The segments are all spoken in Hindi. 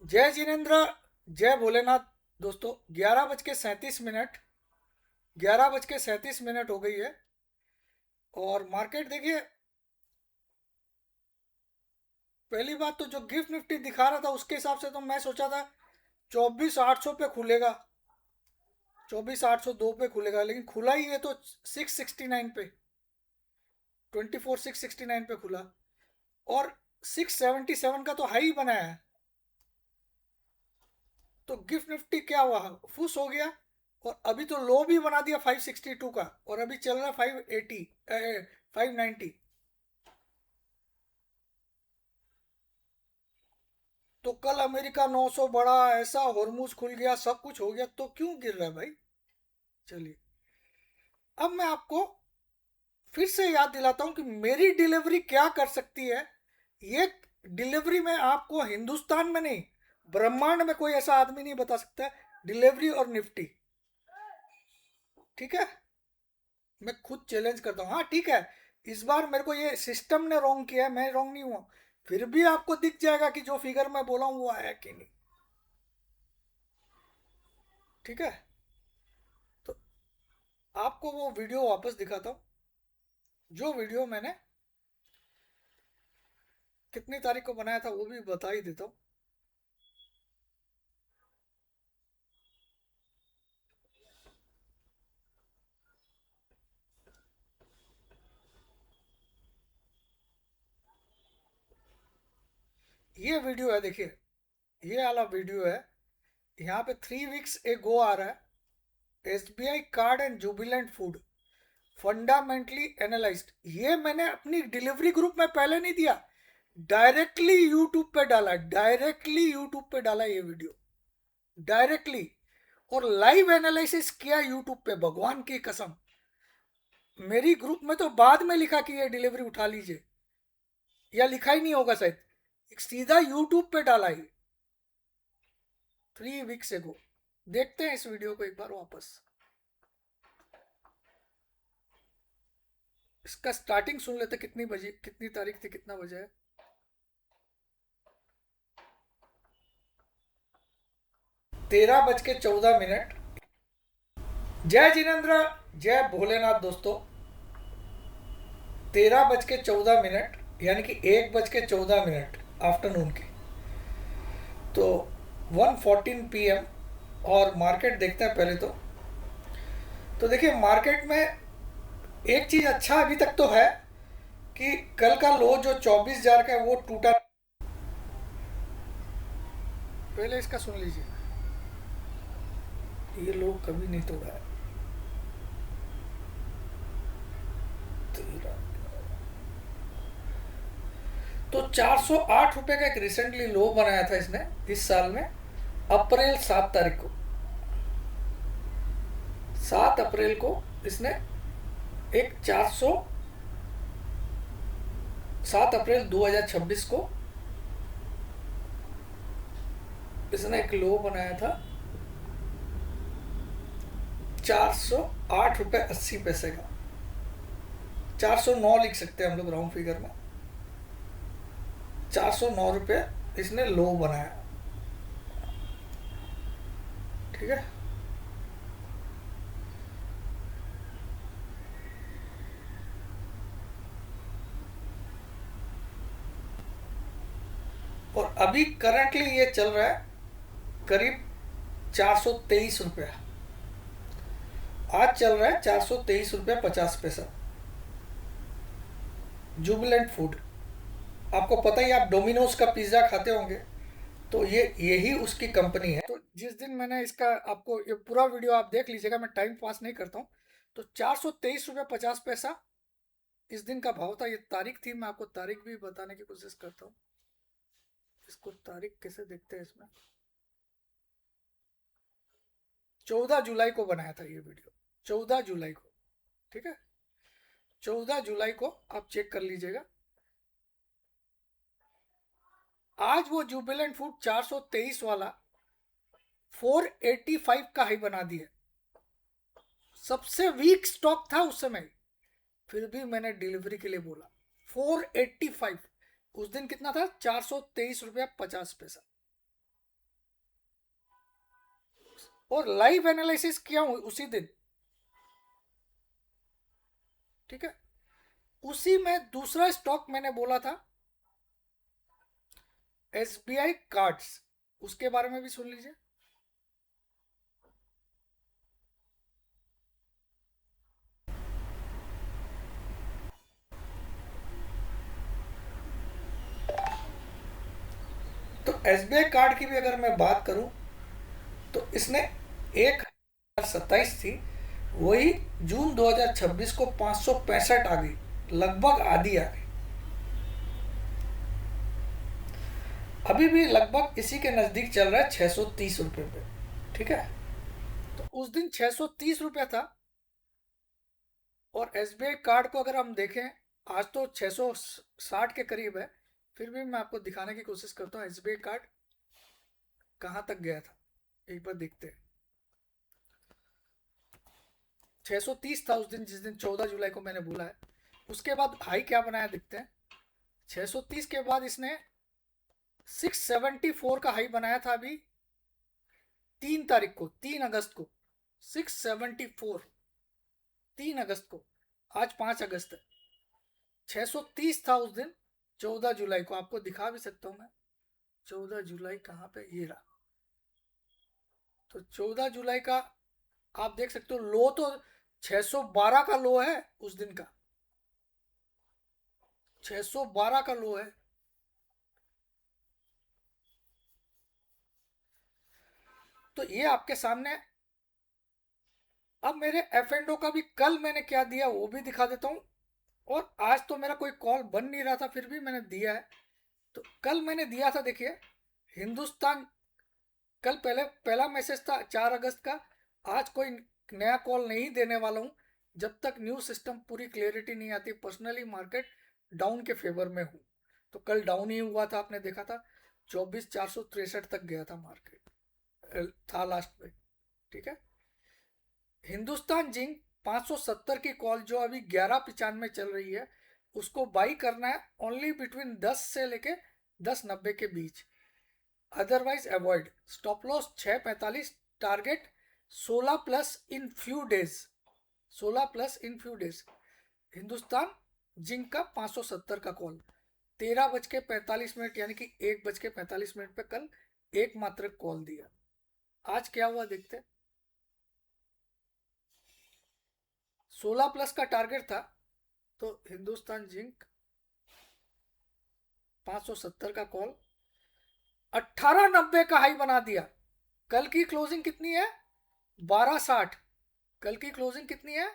जय जिनेन्द्र। जय भोलेनाथ। दोस्तों 11:37 11:37 हो गई है। और मार्केट देखिए, पहली बात तो जो गिफ्ट निफ्टी दिखा रहा था उसके हिसाब से तो मैं सोचा था 24,800 पे खुलेगा, 24,802 पे खुलेगा, लेकिन खुला ही है तो 669 पे, 24,669 पे खुला। और 677 का तो हाई बनाया है। तो गिफ्ट निफ्टी क्या हुआ, फुस हो गया। और अभी तो लो भी बना दिया 562 का, और अभी चल रहा है 580, 590। तो कल अमेरिका 900 बढ़ा, ऐसा हॉर्मूज खुल गया, सब कुछ हो गया, तो क्यों गिर रहा है भाई। चलिए, अब मैं आपको फिर से याद दिलाता हूं कि मेरी डिलीवरी क्या कर सकती है। ये डिलीवरी में आपको हिंदुस्तान में नहीं, ब्रह्मांड में कोई ऐसा आदमी नहीं बता सकता। डिलीवरी और निफ्टी, ठीक है। मैं खुद चैलेंज करता हूँ, हाँ ठीक है। इस बार मेरे को ये सिस्टम ने रॉन्ग किया है, मैं रॉन्ग नहीं हुआ। फिर भी आपको दिख जाएगा कि जो फिगर मैं बोला हूँ वो आया कि नहीं। ठीक है। तो आपको वो वीडियो वापस दिखाता हूँ, जो वीडियो मैंने कितनी तारीख को बनाया था वो भी बता ही देता हूँ। ये वीडियो है, देखिए, ये वाला वीडियो है। यहाँ पे 3 वीक्स एगो आ रहा है, SBI card and Jubilant food fundamentally analysed. ये मैंने अपनी डिलीवरी ग्रुप में पहले नहीं दिया, डायरेक्टली यूट्यूब पे डाला, डायरेक्टली यूट्यूब पे डाला ये वीडियो, डायरेक्टली। और लाइव एनालिसिस किया यूट्यूब पे, भगवान की कसम। मेरी ग्रुप में तो बाद में लिखा कि ये डिलीवरी उठा लीजिए, या लिखा ही नहीं होगा शायद, एक सीधा यूट्यूब पे डाला ही 3 वीक्स एगो। देखते हैं इस वीडियो को एक बार वापस। इसका स्टार्टिंग सुन लेते, कितनी बजे, कितनी तारीख थी, कितना बजे है। 13:14। जय जिनेन्द्र, जय भोलेनाथ। दोस्तों 13:14, यानी कि 1:14 आफ्टरनून की, तो 1:14 PM। और मार्केट देखते हैं पहले तो देखिए मार्केट में एक चीज अच्छा अभी तक तो है कि कल का लो जो 24,000 का है वो टूटा। पहले इसका सुन लीजिए, ये लो कभी नहीं तोड़ा है। तो 408 रुपए का एक रिसेंटली लो बनाया था इसने इस साल में, अप्रैल 7 तारीख को, 7 अप्रैल को इसने एक 7 अप्रैल 2026 को इसने एक लो बनाया था 408.80 रुपए का। 409 लिख सकते हैं हम लोग राउंड फिगर में। 409 रुपये इसने लो बनाया, ठीक है। और अभी करंटली ये चल रहा है करीब 423 रुपया। आज चल रहा है 423 रुपया 50 पैसा। जुबिलेंट फूड, आपको पता ही, आप डोमिनोज का पिज्ज़ा खाते होंगे, तो ये यही उसकी कंपनी है। तो जिस दिन मैंने इसका, आपको ये पूरा वीडियो आप देख लीजिएगा, मैं टाइम पास नहीं करता हूँ। तो 423 रुपया 50 पैसा इस दिन का भाव था। ये तारीख थी, मैं आपको तारीख भी बताने की कोशिश करता हूँ। इसको तारीख कैसे देखते हैं इसमें, 14 जुलाई को बनाया था ये वीडियो, 14 जुलाई को, ठीक है। 14 जुलाई को आप चेक कर लीजिएगा। आज वो जुबिलेंट फूड 423 वाला 485 का हाई बना दिया। सबसे वीक स्टॉक था उस समय, फिर भी मैंने डिलीवरी के लिए बोला। 485, उस दिन कितना था, 423 रुपया 50 पैसा। और लाइव एनालिसिस किया हूं उसी दिन, ठीक है। उसी में दूसरा स्टॉक मैंने बोला था एसबीआई कार्ड्स, उसके बारे में भी सुन लीजिए। तो एसबीआई कार्ड की भी अगर मैं बात करूं तो इसने 1,027 थी, वही जून 2026 को 565 आ गई, लगभग आधी आ गई। अभी भी लगभग इसी के नज़दीक चल रहा है 630 रुपये पे, ठीक है। तो उस दिन 630 रुपया था। और एसबीआई कार्ड को अगर हम देखें, आज तो 660 के करीब है, फिर भी मैं आपको दिखाने की कोशिश करता हूँ एसबीआई कार्ड कहाँ तक गया था, एक बार देखते हैं। 630 था उस दिन, जिस दिन 14 जुलाई को मैंने बोला है। उसके बाद हाई क्या बनाया देखते हैं। 630 के बाद इसने 674 का हाई बनाया था अभी 3 तारीख को, 3 अगस्त को। 674, 3 अगस्त को। आज 5 अगस्त है। 630 था उस दिन 14 जुलाई को, आपको दिखा भी सकता हूं मैं। 14 जुलाई कहाँ पे, ये रहा। तो 14 जुलाई का आप देख सकते हो, लो तो 612 का लो है उस दिन का, 612 का लो है। तो ये आपके सामने। अब मेरे एफ एंड ओ का भी कल मैंने क्या दिया वो भी दिखा देता हूँ। और आज तो मेरा कोई कॉल बन नहीं रहा था, फिर भी मैंने दिया है। तो कल मैंने दिया था, देखिए, हिंदुस्तान। कल पहले पहला मैसेज था 4 अगस्त का। आज कोई नया कॉल नहीं देने वाला हूँ जब तक न्यूज सिस्टम पूरी क्लियरिटी नहीं आती। पर्सनली मार्केट डाउन के फेवर में हूँ। तो कल डाउन ही हुआ था, आपने देखा था। 24,463 तक गया था मार्केट, था लास्ट में, ठीक है। हिंदुस्तान जिंक 570 की कॉल जो अभी 1195 चल रही है, उसको बाई करना है ओनली बिटवीन 10 से लेके 10,90 के बीच। Otherwise avoid. Stop loss 645, target 16 plus in few days, 16 plus in few days. Hindustan zinc का 570 का कॉल 13:45 यानी कि 1:45 पे कल एक मात्र कॉल दिया। आज क्या हुआ देखते हैं। 16 प्लस का टारगेट था, तो हिंदुस्तान जिंक 570 का कॉल 1890 का हाई बना दिया। कल की क्लोजिंग कितनी है, 1260। कल की क्लोजिंग कितनी है,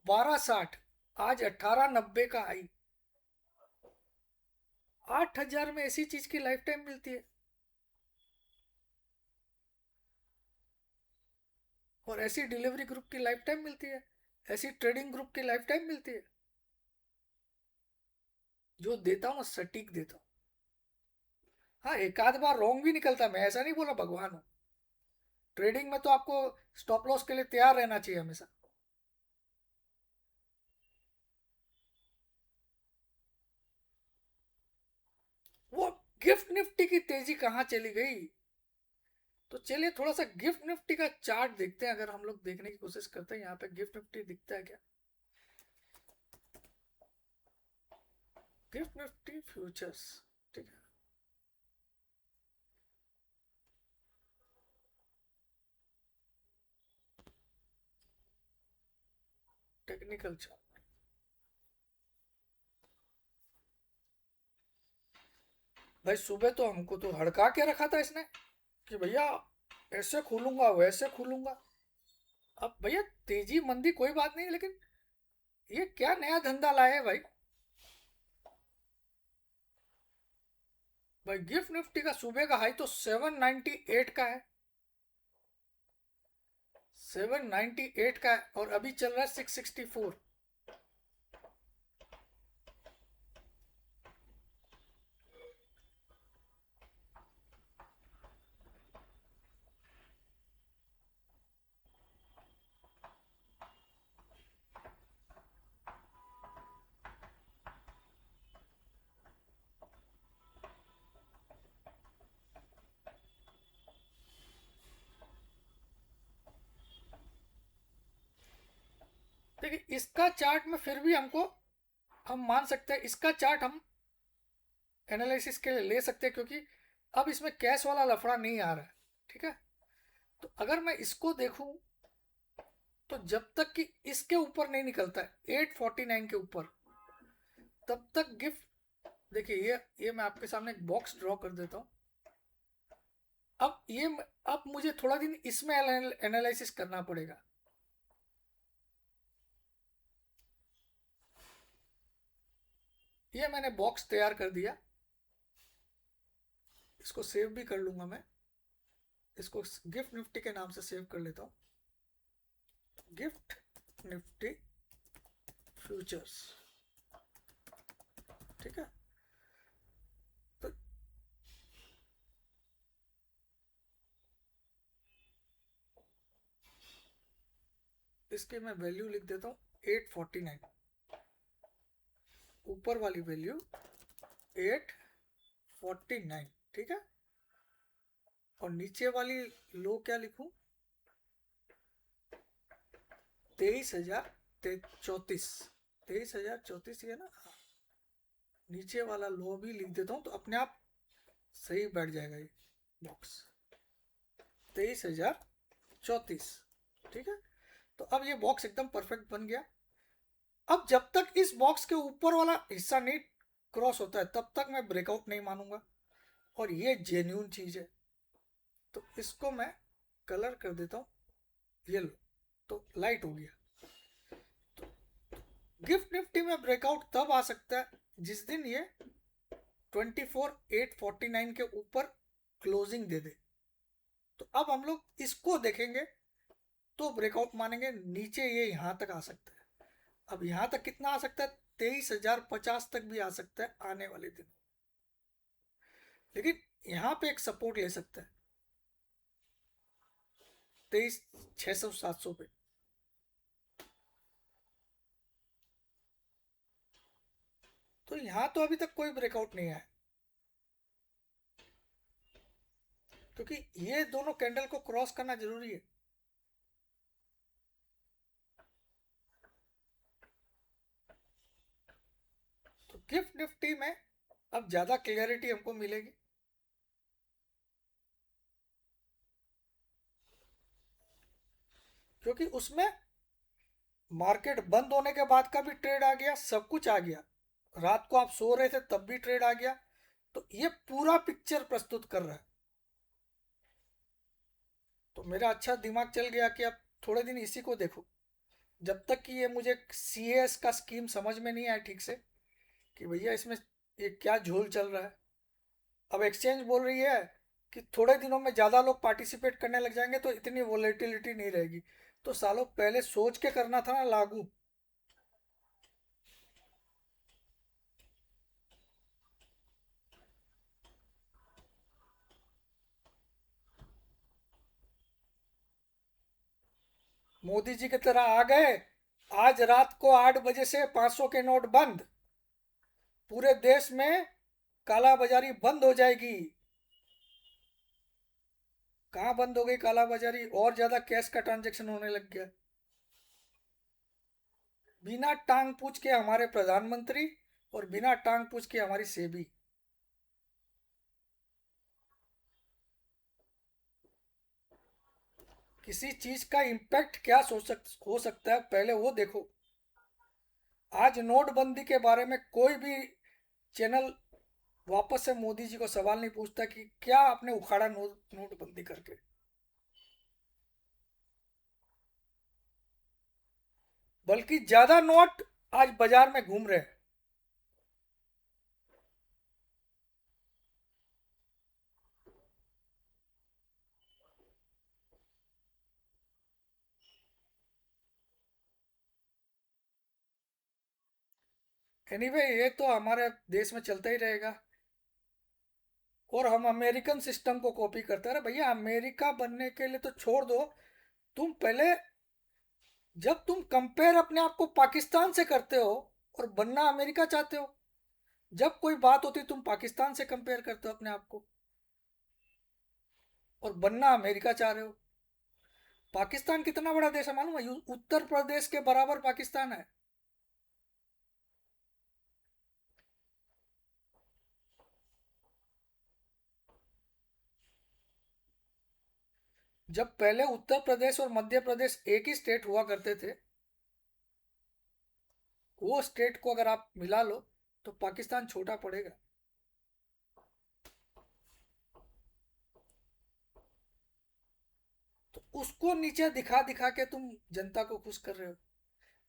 1260। आज 1890 का हाई। 8,000 में ऐसी चीज की लाइफ टाइम मिलती है, और ऐसी डिलीवरी ग्रुप की लाइफ टाइम मिलती है, ऐसी ट्रेडिंग ग्रुप की लाइफ टाइम मिलती है। जो देता हूँ सटीक देता हूँ। हाँ, एक आध बार रॉन्ग भी निकलता, मैं ऐसा नहीं बोला भगवान हूँ। ट्रेडिंग में तो आपको स्टॉप लॉस के लिए तैयार रहना चाहिए हमेशा। वो गिफ्ट निफ्टी की तेजी कहाँ चली गई। तो चलिए थोड़ा सा गिफ्ट निफ्टी का चार्ट देखते हैं, अगर हम लोग देखने की कोशिश करते हैं। यहाँ पे गिफ्ट निफ्टी दिखता है क्या, गिफ्ट निफ्टी फ्यूचर्स, ठीक है। Technical chart. भाई सुबह तो हमको तो हड़का के रखा था इसने कि भैया ऐसे खोलूंगा वैसे खोलूंगा। अब भैया तेजी मंदी कोई बात नहीं, लेकिन ये क्या नया धंधा लाए है भाई। भाई गिफ्ट निफ्टी का सुबह का हाई तो 798 का है, 798 का है, और अभी चल रहा है 664। देखिए इसका चार्ट में फिर भी हम मान सकते हैं, इसका चार्ट हम एनालिसिस के लिए ले सकते हैं, क्योंकि अब इसमें कैश वाला लफड़ा नहीं आ रहा है। ठीक है, तो अगर मैं इसको देखूं तो जब तक कि इसके ऊपर नहीं निकलता है 849 के ऊपर, तब तक गिफ्ट, देखिए ये मैं आपके सामने एक बॉक्स ड्रॉ कर देता हूं। अब मुझे थोड़ा दिन इसमें एनालिसिस करना पड़ेगा। ये मैंने बॉक्स तैयार कर दिया, इसको सेव भी कर लूंगा मैं। इसको गिफ्ट निफ्टी के नाम से सेव कर लेता हूँ, गिफ्ट निफ्टी फ्यूचर्स। ठीक है, तो इसकी मैं वैल्यू लिख देता हूँ 849, ऊपर वाली वैल्यू 849। ठीक है, और नीचे वाली लो क्या लिखूं, 23,034। 23,034 ये ना, नीचे वाला लो भी लिख देता हूँ तो अपने आप सही बैठ जाएगा ये बॉक्स, 23,034। ठीक है, तो अब ये बॉक्स एकदम परफेक्ट बन गया। अब जब तक इस बॉक्स के ऊपर वाला हिस्सा नहीं क्रॉस होता है तब तक मैं ब्रेकआउट नहीं मानूंगा, और ये जेन्यून चीज है। तो इसको मैं कलर कर देता हूँ येलो, तो लाइट हो गया। गिफ्ट निफ्टी में ब्रेकआउट तब आ सकता है जिस दिन ये 24,849 के ऊपर क्लोजिंग दे दे। तो अब हम लोग इसको देखेंगे तो ब्रेकआउट मानेंगे, नीचे ये यहां तक आ सकता है। अब यहां तक कितना आ सकता है, 23,050 तक भी आ सकता है आने वाले दिन, लेकिन यहां पे एक सपोर्ट ले सकता है 23,600 700 पे। तो यहां तो अभी तक कोई ब्रेकआउट नहीं आया, क्योंकि ये दोनों कैंडल को क्रॉस करना जरूरी है। तो गिफ्ट निफ्टी में अब ज्यादा क्लियरिटी हमको मिलेगी। क्योंकि उसमें मार्केट बंद होने के बाद का भी ट्रेड आ गया, सब कुछ आ गया, रात को आप सो रहे थे तब भी ट्रेड आ गया। तो ये पूरा पिक्चर प्रस्तुत कर रहा है। तो मेरा अच्छा दिमाग चल गया कि अब थोड़े दिन इसी को देखो, जब तक कि ये मुझे सीएस का स्कीम समझ में नहीं आया ठीक से, कि भैया इसमें ये क्या झोल चल रहा है। अब एक्सचेंज बोल रही है कि थोड़े दिनों में ज़्यादा लोग पार्टिसिपेट करने लग जाएंगे तो इतनी वोलेटिलिटी नहीं रहेगी। तो सालों पहले सोच के करना था ना लागू। मोदी जी की तरह आ गए, आज रात को 8 बजे से 500 के नोट बंद, पूरे देश में काला बाजारी बंद हो जाएगी। कहाँ बंद हो गई काला बाजारी, और ज्यादा कैश का ट्रांजैक्शन होने लग गया। बिना टांग पूछ के हमारे प्रधानमंत्री और बिना टांग पूछ के हमारी सेबी। किसी चीज का इम्पैक्ट क्या हो सकता है पहले वो देखो। आज नोटबंदी के बारे में कोई भी चैनल वापस से मोदी जी को सवाल नहीं पूछता कि क्या आपने उखाड़ा नोटबंदी करके। बल्कि ज्यादा नोट आज बाजार में घूम रहे हैं। एनीवे ये तो हमारे देश में चलता ही रहेगा, और हम अमेरिकन सिस्टम को कॉपी करते हैं। अरे भैया, अमेरिका बनने के लिए तो छोड़ दो, तुम पहले, जब तुम कंपेयर अपने आप को पाकिस्तान से करते हो और बनना अमेरिका चाहते हो, जब कोई बात होती तुम पाकिस्तान से कंपेयर करते हो अपने आप को और बनना अमेरिका चाह रहे हो। पाकिस्तान कितना बड़ा देश है मालूम है? उत्तर प्रदेश के बराबर पाकिस्तान है। जब पहले उत्तर प्रदेश और मध्य प्रदेश एक ही स्टेट हुआ करते थे, वो स्टेट को अगर आप मिला लो तो पाकिस्तान छोटा पड़ेगा। तो उसको नीचे दिखा दिखा के तुम जनता को खुश कर रहे हो।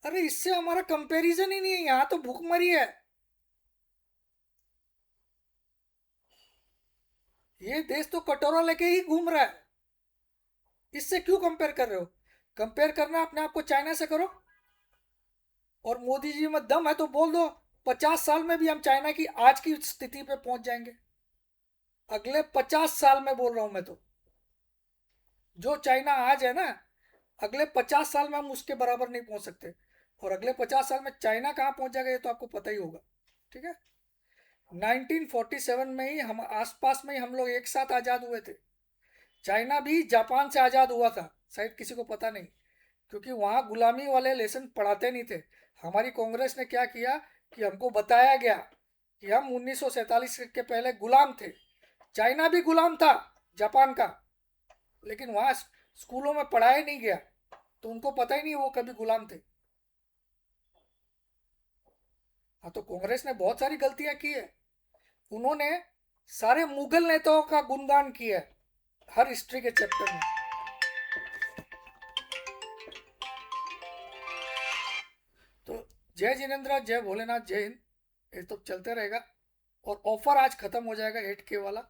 अरे इससे हमारा कंपैरिजन ही नहीं है, यहाँ तो भूखमरी है। ये देश तो कटोरा लेके ही घूम रहा है। इससे क्यों कंपेयर कर रहे हो? कंपेयर करना अपने आप को चाइना से करो। और मोदी जी में दम है तो बोल दो 50 साल में भी हम चाइना की आज की स्थिति पे पहुंच जाएंगे। अगले 50 साल में बोल रहा हूं मैं तो। जो चाइना आज है ना, अगले 50 साल में हम उसके बराबर नहीं पहुंच सकते। और अगले 50 साल में चाइना कहाँ पहुंच जाएगा ये तो आपको पता ही होगा। ठीक है। 1947 में ही हम आसपास में ही हम लोग एक साथ आज़ाद हुए थे। चाइना भी जापान से आज़ाद हुआ था, शायद किसी को पता नहीं, क्योंकि वहाँ गुलामी वाले लेसन पढ़ाते नहीं थे। हमारी कांग्रेस ने क्या किया कि हमको बताया गया कि हम 1947 के पहले गुलाम थे। चाइना भी गुलाम था जापान का, लेकिन वहाँ स्कूलों में पढ़ाया नहीं गया, तो उनको पता ही नहीं वो कभी गुलाम थे। हाँ, तो कांग्रेस ने बहुत सारी गलतियां की है। उन्होंने सारे मुगल नेताओं का गुणगान किया है हर हिस्ट्री के चैप्टर में। तो जय जिनेन्द्र, जय भोलेनाथ, जय हिंद। ये तो चलते रहेगा। और ऑफर आज खत्म हो जाएगा 8K वाला।